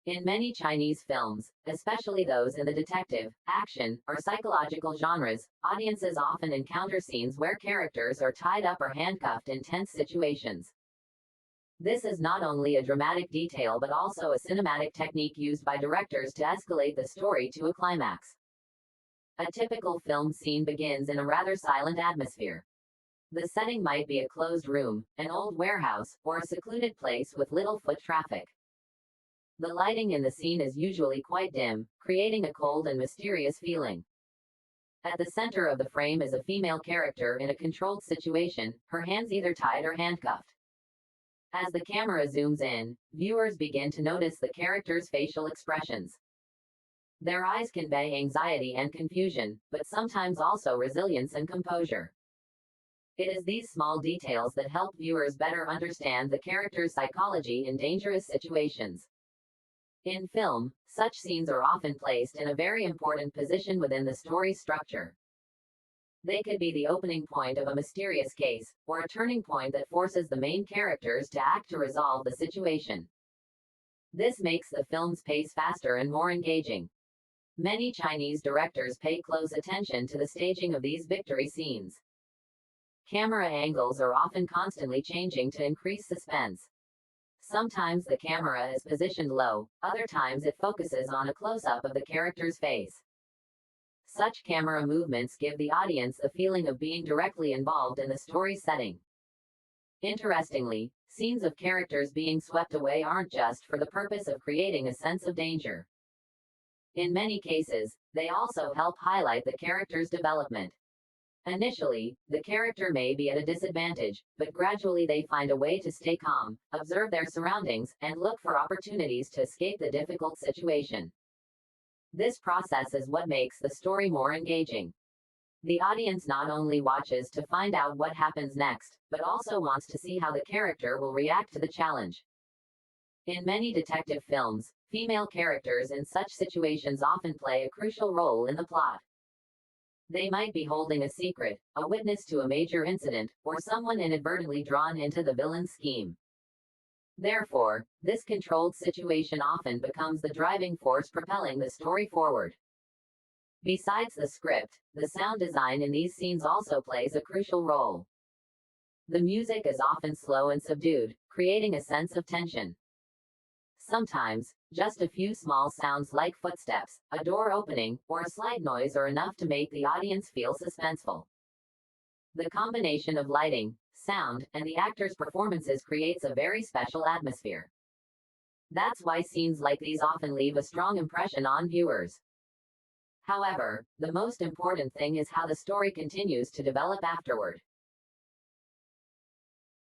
In many Chinese films, especially those in the detective, action, or psychological genres, audiences often encounter scenes where characters are tied up or handcuffed in tense situations. This is not only a dramatic detail but also a cinematic technique used by directors to escalate the story to a climax. A typical film scene begins in a rather silent atmosphere. The setting might be a closed room, an old warehouse, or a secluded place with little foot traffic. The lighting in the scene is usually quite dim, creating a cold and mysterious feeling. At the center of the frame is a female character in a controlled situation, her hands either tied or handcuffed. As the camera zooms in, viewers begin to notice the character's facial expressions. Their eyes convey anxiety and confusion, but sometimes also resilience and composure. It is these small details that help viewers better understand the character's psychology in dangerous situations. In film, such scenes are often placed in a very important position within the story's structure. They could be the opening point of a mysterious case, or a turning point that forces the main characters to act to resolve the situation. This makes the film's pace faster and more engaging. Many Chinese directors pay close attention to the staging of these victory scenes. Camera angles are often constantly changing to increase suspense. Sometimes the camera is positioned low, other times it focuses on a close-up of the character's face. Such camera movements give the audience the feeling of being directly involved in the story setting. Interestingly, scenes of characters being swept away aren't just for the purpose of creating a sense of danger. In many cases, they also help highlight the character's development. Initially, the character may be at a disadvantage, but gradually they find a way to stay calm, observe their surroundings, and look for opportunities to escape the difficult situation. This process is what makes the story more engaging. The audience not only watches to find out what happens next, but also wants to see how the character will react to the challenge. In many detective films, female characters in such situations often play a crucial role in the plot. They might be holding a secret, a witness to a major incident, or someone inadvertently drawn into the villain's scheme. Therefore, this controlled situation often becomes the driving force propelling the story forward. Besides the script, the sound design in these scenes also plays a crucial role. The music is often slow and subdued, creating a sense of tension. Sometimes, just a few small sounds like footsteps, a door opening, or a slight noise are enough to make the audience feel suspenseful. The combination of lighting, sound, and the actors' performances creates a very special atmosphere. That's why scenes like these often leave a strong impression on viewers. However, the most important thing is how the story continues to develop afterward.